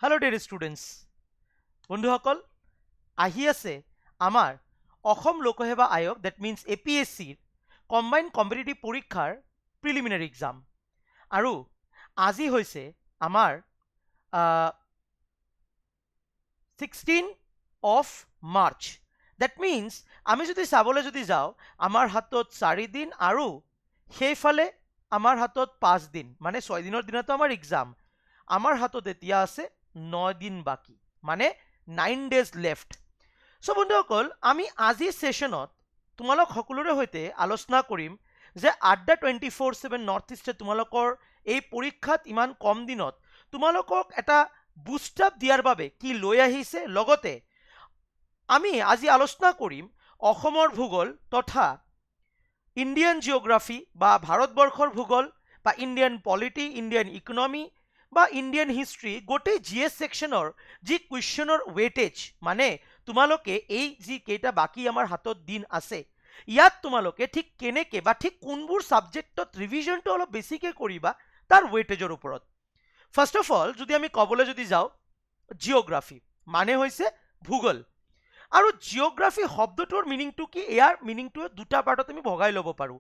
Hello dear students, বন্ধুসকল আহি আছে আমাৰ অসম লোকসেৱা আয়োগ that means APSC combined competitive পৰীক্ষাৰ প্ৰিলিমিনাৰী এক্সাম আৰু আজি হৈছে আমাৰ 16 of March. That means আমি যদি চাবলৈ যদি যাওঁ আমাৰ হাতত 4 দিন আৰু সেইফালে আমাৰ হাতত 5 দিন মানে 6 দিনৰ দিনতো আমাৰ এক্সাম আমাৰ হাতত এতিয়া আছে 9 দিন বাকি মানে 9 days left. So বন্ধুসকল আমি আজি সেশনত তোমালোক সকলোৰে হৈতে আলোচনা কৰিম যে আড্ডা 24/7 নৰ্থ ইষ্টে তোমালোকৰ এই পৰীক্ষাত ইমান কম দিনত তোমালোকক এটা বুষ্ট আপ দিয়াৰ বাবে কি লৈ আহিছে লগতে আমি আজি আলোচনা কৰিম অসমৰ ভূগোল তথা ইন্ডিয়ান জিওগ্ৰাফি বা ভাৰতবৰ্ষৰ ভূগোল বা ইন্ডিয়ান পলিটি ইন্ডিয়ান ইকনমি বা ইন্ডিয়ান হিষ্ট্ৰী গোটেই জিএস সেকশনৰ যি কুৱেশ্যনৰ ওয়েটেজ মানে তোমালোকে এই যি কেইটা বাকি আমাৰ হাতত দিন আছে ইয়াত তোমালোকে ঠিক কেনেকে বা ঠিক কোনবোৰ সাবজেক্টত ৰিভিজনটো অলপ বেছিকে কৰিবা তাৰ ওয়েটেজৰ ওপৰত ফাৰ্স্ট অফ অল যদি আমি কবলৈ যদি যাওঁ জিওগ্ৰাফি মানে হৈছে ভূগোল আৰু জিওগ্ৰাফি শব্দটোৰ মিনিংটো কি ইয়াৰ মিনিংটো দুটা পাৰ্টত আমি ভগাই ল'ব পাৰো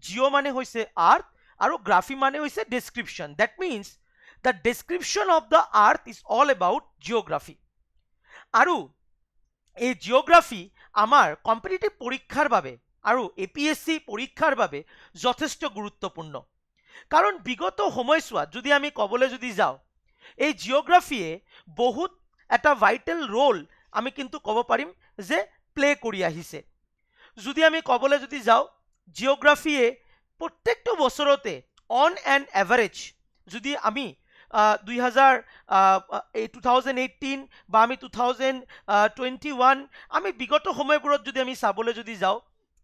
জিও মানে হৈছে আৰ্থ আৰু গ্ৰাফি মানে হৈছে description that means the description of the earth is all about geography আৰু এই জিওগ্ৰাফি আমাৰ কম্পিটিটিভ পৰীক্ষাৰ বাবে আৰু এপিএসসি পৰীক্ষাৰ বাবে যথেষ্ট গুৰুত্বপূৰ্ণ কাৰণ বিগত সময়ছোৱাত যদি আমি কবলৈ যদি যাওঁ এই জিওগ্ৰাফিয়ে বহুত এটা ভাইটাল ৰোল আমি কিন্তু ক'ব পাৰিম যে প্লে কৰি আহিছে যদি আমি কবলৈ যদি যাওঁ জিওগ্ৰাফিয়ে প্ৰত্যেকটো বছৰতে অন এন এভাৰেজ যদি আমি 2018 বা আমি 2021 আমি বিগত সময়বোৰত যদি আমি চাবলৈ যদি যাওঁ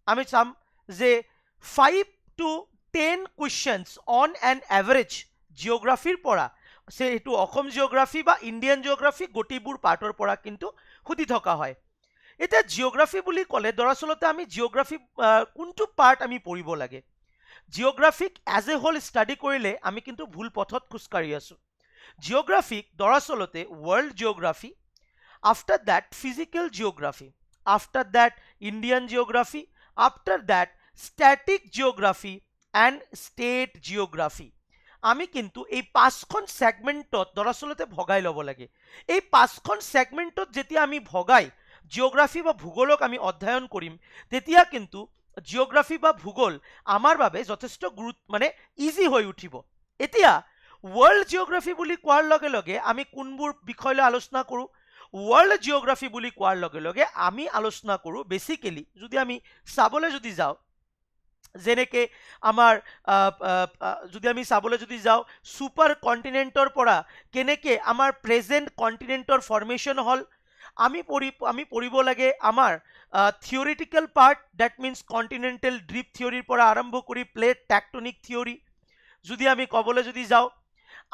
আমি চাম যে 5 to 10 questions on an average জিওগ্ৰাফিৰ পৰা সে এটো অসম জিওগ্ৰাফি বা ইন্ডিয়ান জিওগ্ৰাফি গোটেইবোৰ পাৰ্টৰ পৰা কিন্তু খুদি থকা হয় এটা জিওগ্ৰাফি বুলি ক'লে দৰাচলতে আমি জিওগ্ৰাফি কোনটো পাৰ্ট আমি পঢ়িব লাগে geographic as a whole study কৰিলে আমি কিন্তু ভুল পথত খুচকাৰি আছো জিওগ্ৰাফিক দৰাচলতে world geography after that physical geography after that Indian geography after that static geography and state geography আমি কিন্তু এই পাঁচখন সেগমেন্টত দৰাচলতে ভগাই ল'ব লাগে এই পাঁচখন সেগমেন্টত যেতিয়া আমি ভগাই জিওগ্ৰাফি বা ভূগোলক আমি অধ্যয়ন কৰিম তেতিয়া কিন্তু জিওগ্ৰাফি বা ভূগোল আমাৰ বাবে যথেষ্ট গুৰুত্ব মানে ইজি হৈ উঠিব এতিয়া ওয়াৰ্ল্ড জিওগ্ৰাফি বুলি কোৱাৰ লগে লগে আমি কোনবোৰ বিষয়লৈ আলোচনা কৰো ওয়াৰ্ল্ড জিওগ্ৰাফি বুলি কোৱাৰ লগে লগে আমি আলোচনা কৰো বেসিক্যালি যদি আমি চাবলৈ যদি যাওঁ যেনেকে আমাৰ যদি আমি চাবলৈ যদি যাওঁ সুপাৰ কন্টিনেন্টৰ পৰা কেনেকে আমাৰ প্ৰেজেন্ট কন্টিনেন্টৰ ফৰ্মেশন হল আমি পঢ়িব লাগে আমাৰ theoretical part that means continental drift থিওৰিৰ পৰা আৰম্ভ কৰি প্লেট টেকটনিক থিওৰি যদি আমি কবলৈ যদি যাওঁ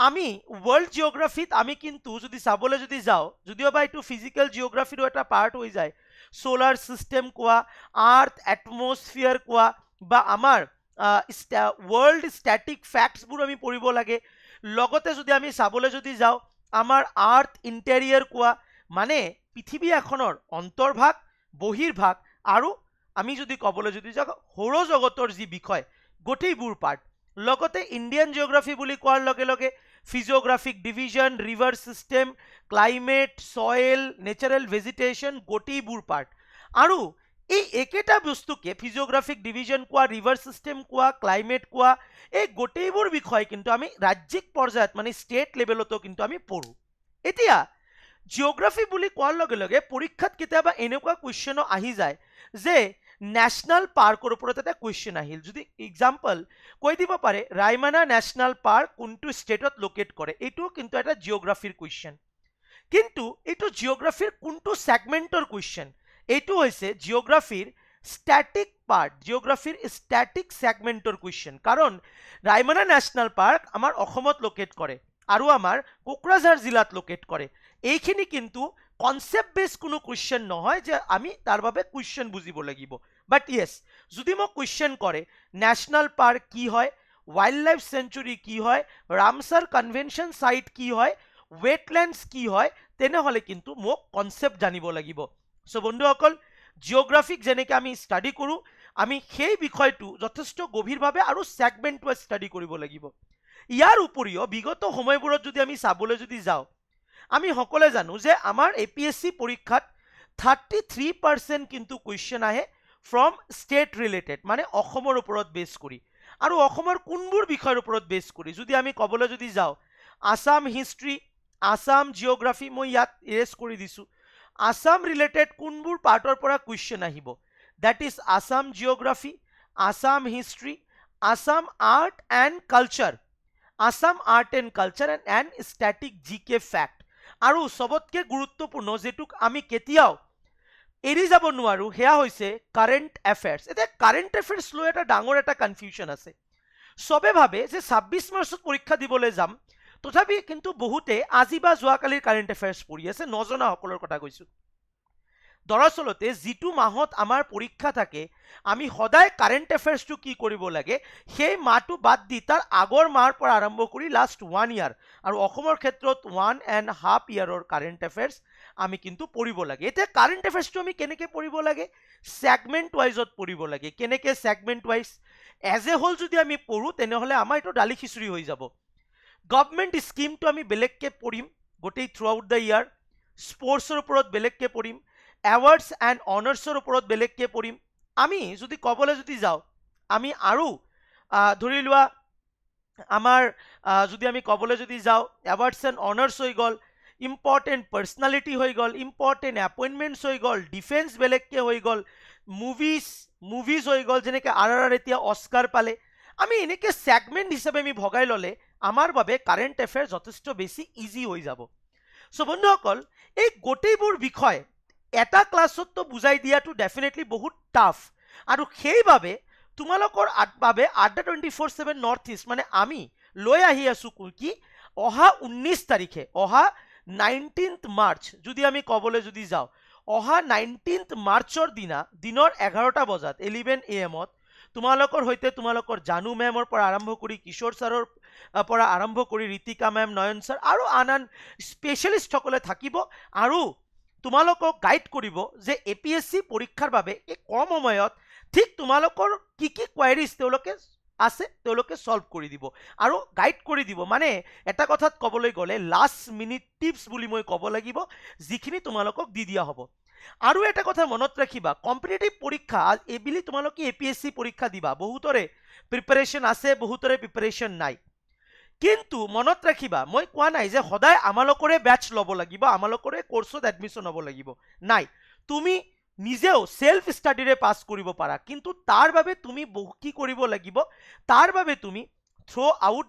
আমি ওয়াৰ্ল্ড জিওগ্ৰাফিত আমি কিন্তু যদি চাবলৈ যদি যাওঁ যদিও বা এটো ফিজিক্যাল জিওগ্ৰাফিৰ এটা পাৰ্ট হৈ যায় সোলাৰ সিস্টেম কোৱা আৰ্থ এটমস্ফিয়াৰ কোৱা বা আমাৰ ওয়াৰ্ল্ড স্ট্যাটিক ফ্যাক্টসবোৰ আমি পঢ়িব লাগে লগতে যদি আমি চাবলৈ যদি যাওঁ আমাৰ আৰ্থ ইন্টেৰিয়ৰ কোৱা মানে পৃথিৱী এখনৰ অন্তৰ্ভাগ বহিৰ্ভাগ আৰু আমি যদি কবলৈ যদি যাওঁ সৌৰজগতৰ যি বিষয় গোটেইবোৰ পাৰ্ট লগতে ইন্ডিয়ান জিওগ্ৰাফি বুলি কোৱাৰ লগে লগে physiographic division river system climate soil natural vegetation গোটেইবোৰ পাৰ্ট আৰু এই একেটা বস্তুকে ফিজিওগ্ৰাফিক ডিভিজন কোৱা ৰিভাৰ সিস্টেম কোৱা ক্লাইমেট কোৱা এই গোটেইবোৰ বিষয় কিন্তু আমি ৰাজ্যিক পৰ্যায়ত মানে ষ্টেট লেভেলতো কিন্তু আমি পঢ়ো এতিয়া জিওগ্ৰাফি বুলি কোৱাৰ লগে লগে পৰীক্ষাত কেতিয়াবা এনেকুৱা কুৱেশ্যন আহি যায় যে ন্যাশনাল পাৰ্কৰ ওপৰত এটা কুৱেশ্যন আহিল যদি এক্সাম্পল কৈ দিব পাৰে ৰায়মনা ন্যাশনাল পাৰ্ক কোনটো ষ্টেটত লোকেট কৰে এইটো কিন্তু এটা জিওগ্ৰাফিৰ কুৱেশ্যন কিন্তু এইটো জিওগ্ৰাফিৰ কোনটো সেগমেন্টৰ কুৱেশ্যন এইটো হৈছে জিওগ্ৰাফিৰ স্ট্যাটিক পাৰ্ট জিওগ্ৰাফিৰ স্ট্যাটিক সেগমেন্টৰ কুৱেশ্যন কাৰণ ৰায়মনা ন্যাশনাল পাৰ্ক আমাৰ অসমত লোকেট কৰে আৰু আমাৰ কোকৰাঝাৰ জিলাত লোকেট কৰে এইখিনি কিন্তু কনসেপ্ট বেস কোনো কুৱেশ্যন নহয় যে আমি তাৰ বাবে কুৱেশ্যন বুজিব লাগিব বাট ইয়েস যদি মোক কুৱেশ্যন কৰে ন্যাশনাল পাৰ্ক কি হয় ওয়াইল্ড লাইফ সেঞ্চুৰি কি হয় ৰামসাৰ কনভেনশন সাইট কি হয় ৱেটলেণ্ডছ কি হয় তেনেহ'লে কিন্তু মোক কনচেপ্ট জানিব লাগিব। চ' বন্ধুসকল, জিঅ'গ্ৰাফিক যেনেকৈ আমি ষ্টাডি কৰোঁ, আমি সেই বিষয়টো যথেষ্ট গভীৰভাৱে আৰু ছেগমেণ্ট ৱাইজ ষ্টাডি কৰিব লাগিব। ইয়াৰ উপৰিও বিগত সময়বোৰত যদি আমি চাবলৈ যদি যাওঁ, আমি সকলোৱে জানো যে আমাৰ APSC পৰীক্ষাত 33% কিন্তু কুৱেশ্যন আহে ফ্ৰম ষ্টেট ৰিলেটেড, মানে অসমৰ ওপৰত বেছ কৰি। আৰু অসমৰ কোনবোৰ বিষয়ৰ ওপৰত বেছ কৰি যদি আমি ক'বলৈ যদি যাওঁ, আছাম হিষ্ট্ৰী, আছাম জিঅ'গ্ৰাফী, মই ইয়াত ইৰেজ কৰি দিছোঁ। আছাম ৰিলেটেড কোনবোৰ পাৰ্টৰ পৰা কুৱেশ্যন আহিব, that is Assam geography, Assam history, Assam art and culture, Assam art and culture and static GK fact. আৰু চবতকৈ গুৰুত্বপূৰ্ণ যিটোক আমি কেতিয়াও এৰি যাব নোৱাৰোঁ, সেয়া হৈছে কাৰেণ্ট এফেয়াৰ্ছ। এতিয়া কাৰেণ্ট এফেয়াৰ্ছ লৈ এটা ডাঙৰ এটা কনফিউশ্যন আছে। চবে ভাবে যে 26 মাৰ্চত পৰীক্ষা দিবলৈ যাম, তথাপি কিন্তু বহুতে আজি বা যোৱাকালিৰ কাৰেণ্ট এফেয়াৰ্ছ পঢ়ি আছে, নজনাসকলৰ কথা কৈছোঁ। দৰাচলতে যিটো মাহত আমাৰ পৰীক্ষা থাকে, আমি সদায় কাৰেণ্ট এফেয়াৰ্ছটো কি কৰিব লাগে, সেই মাহটো বাদ দি তাৰ আগৰ মাহৰ পৰা আৰম্ভ কৰি লাষ্ট 1 ইয়াৰ, আৰু অসমৰ ক্ষেত্ৰত 1.5 ইয়াৰৰ কাৰেণ্ট এফেয়াৰ্ছ আমি কিন্তু পঢ়িব লাগে। এতিয়া কাৰেণ্ট এফেয়াৰ্ছটো আমি কেনেকৈ পঢ়িব লাগে, ছেগমেণ্ট ৱাইজত পঢ়িব লাগে। কেনেকৈ segment wise? As a whole যদি আমি পঢ়োঁ তেনেহ'লে আমাৰ এইটো দালি খিচুৰি হৈ যাব। গভৰ্ণমেণ্ট স্কিমটো আমি বেলেগকৈ পঢ়িম গোটেই থ্ৰু আউট দ্য ইয়াৰ, স্পৰ্টছৰ ওপৰত বেলেগকৈ পঢ়িম, এৱাৰ্ডছ এণ্ড অনাৰ্ছৰ ওপৰত বেলেগকৈ পঢ়িম। আমি যদি ক'বলৈ যদি যাওঁ, আমি আৰু ধৰি লোৱা আমাৰ যদি আমি ক'বলৈ যদি যাওঁ, এৱাৰ্ডছ এণ্ড অনাৰ্ছ হৈ গ'ল, ইম্পৰ্টেণ্ট পাৰ্চনেলিটি হৈ গ'ল, ইম্পৰ্টেণ্ট এপইণ্টমেণ্টছ হৈ গ'ল, ডিফেন্স বেলেগকৈ হৈ গ'ল, মুভিজ হৈ গ'ল, যেনেকৈ RRR এতিয়া অস্কাৰ পালে। আমি এনেকৈ ছেগমেণ্ট হিচাপে আমি ভগাই ল'লে আমাৰ বাবে কাৰেণ্ট এফেয়াৰ যথেষ্ট বেছি ইজি হৈ যাব। চ' বন্ধুসকল, এই গোটেইবোৰ বিষয় এটা ক্লাছততো বুজাই দিয়াটো ডেফিনেটলি বহুত টাফ, আৰু সেইবাবে তোমালোকৰ বাবে আড্ডা 24/7 নৰ্থ ইষ্ট মানে আমি লৈ আহি আছোঁ কি, অহা 19 তাৰিখে, অহা 19th মাৰ্চ যদি আমি ক'বলৈ যদি যাওঁ, অহা 19th মাৰ্চৰ দিনৰ 11টা বজাত 11 AM তোমালোকৰ সৈতে তোমালোকৰ জানু মেমৰ পৰা আৰম্ভ কৰি কিশোৰ ছাৰৰ পৰা আৰম্ভ কৰি ঋতিকা মেম, নয়ন ছাৰ আৰু আন স্পেচিয়েলিষ্টসকলে থাকিব, আৰু তোমালোকক গাইড কৰিব যে APSC পৰীক্ষাৰ বাবে এই কম সময়ত ঠিক তোমালোকৰ কি কি কোৱাৰিজ তেওঁলোকে আছে তেওঁলোকে সলভ কৰি দিব আৰু গাইড কৰি দিব। মানে এটা কথাত ক'বলৈ গ'লে লাষ্ট মিনিট টিপছ বুলি মই ক'ব লাগিব, যিখিনি তোমালোকক দি দিয়া হ'ব। আৰু এটা কথা মনত ৰাখিবা, কম্পিটিটিভ পৰীক্ষা এইবুলি তোমালোকে APSC পৰীক্ষা দিবা, বহুতৰে প্ৰিপাৰেশ্যন আছে, বহুতৰে প্ৰিপাৰেশ্যন নাই। কিন্তু মনত ৰাখিবা, মই কোৱা নাই যে সদায় আমালোকৰে বেটচ ল'ব লাগিব, আমালোকৰে কোৰ্চত এডমিশ্যন হ'ব লাগিব, নাই। তুমি নিজেও সেলফ ষ্টাডিৰে পাছ কৰিব পাৰা, কিন্তু তাৰ বাবে তুমি কি কৰিব লাগিব, তাৰ বাবে তুমি থ্ৰু আউট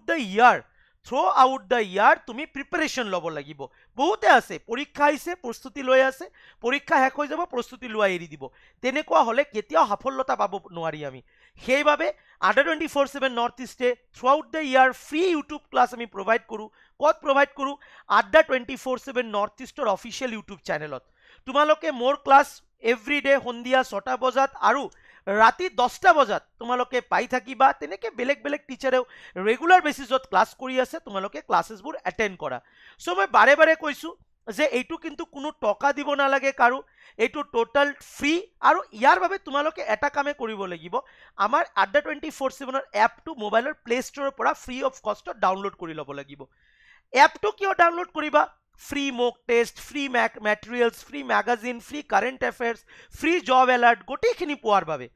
দ্য ইয়াৰ তুমি প্ৰিপাৰেশ্যন ল'ব লাগিব। বহুতে আছে পৰীক্ষা আহিছে প্ৰস্তুতি লৈ আছে, পৰীক্ষা শেষ হৈ যাব প্ৰস্তুতি লোৱা এৰি দিব, তেনেকুৱা হ'লে কেতিয়াও সফলতা পাব নোৱাৰি আমি। সেইবাবে আড্ডা 24/7 নৰ্থ ইষ্টে through out the year free YouTube class আমি প্ৰভাইড কৰোঁ। ক'ত প্ৰভাইড কৰোঁ? আড্ডা 24/7 নৰ্থ ইষ্টৰ অফিচিয়েল ইউটিউব চেনেলত। তোমালোকে মোৰ ক্লাছ এভৰিডে সন্ধিয়া 6টা বজাত আৰু ৰাতি 10টা বজাত তোমালোকে পাই থাকিবা। তেনেকৈ বেলেগ বেলেগ টিচাৰেও ৰেগুলাৰ বেচিছত ক্লাছ কৰি আছে, তোমালোকে ক্লাছেছবোৰ এটেণ্ড কৰা। চ' মই বাৰে বাৰে কৈছোঁ যে এইটো কিন্তু কোনো টকা দিব নালাগে কাৰো, এইটো টোটাল ফ্ৰী, আৰু ইয়াৰ বাবে তোমালোকে এটা কামে কৰিব লাগিব, আমাৰ আড্ডা 24/7 এপটো মোবাইলৰ প্লে ষ্ট'ৰৰ পৰা ফ্ৰী অফ কষ্টত ডাউনলোড কৰি ল'ব লাগিব। এপটো কিয় ডাউনলোড কৰিবা? Free mock test, free materials, free magazine, free current affairs, free job alert গোটেইখিনি পোৱাৰ বাবে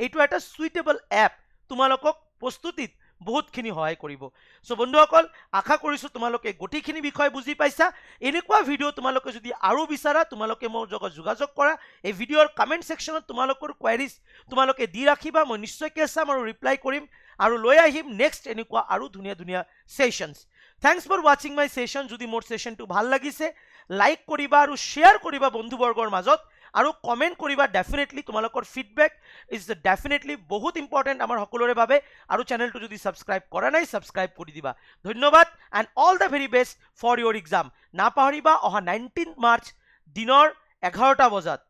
এইটো এটা সুইটেবল এপ, তোমালোকক প্ৰস্তুতিত বহুতখিনি সহায় কৰিব। চ' বন্ধুসকল, আশা কৰিছোঁ তোমালোকে গোটেইখিনি বিষয় বুজি পাইছা। এনেকুৱা ভিডিঅ' তোমালোকে যদি আৰু বিচাৰা, তোমালোকে মোৰ লগত যোগাযোগ কৰা। এই ভিডিঅ'ৰ কমেণ্ট ছেকশ্যনত তোমালোকৰ কোৱাৰিজ তোমালোকে দি ৰাখিবা, মই নিশ্চয়কৈ চাম আৰু ৰিপ্লাই কৰিম, আৰু লৈ আহিম নেক্সট এনেকুৱা আৰু ধুনীয়া ধুনীয়া ছেশ্যনছ। থ্যাংকস ফৰ ৱাচিং মাই ছেশ্যন। যদি মোৰ ছেশ্যনটো ভাল লাগিছে, লাইক কৰিবা আৰু শ্বেয়াৰ কৰিবা বন্ধুবৰ্গৰ মাজত, আৰু কমেণ্ট কৰিবা। ডেফিনেটলি তোমালোকৰ ফিডবেক ইজ ডেফিনেটলি বহুত ইম্পৰ্টেণ্ট আমাৰ সকলোৰে বাবে, আৰু চেনেলটো যদি ছাবস্ক্ৰাইব কৰা নাই ছাবস্ক্ৰাইব কৰি দিবা। ধন্যবাদ and all the very best for your exam. নাপাহৰিবা অহা 19 মাৰ্চ দিনৰ 11টা বজাত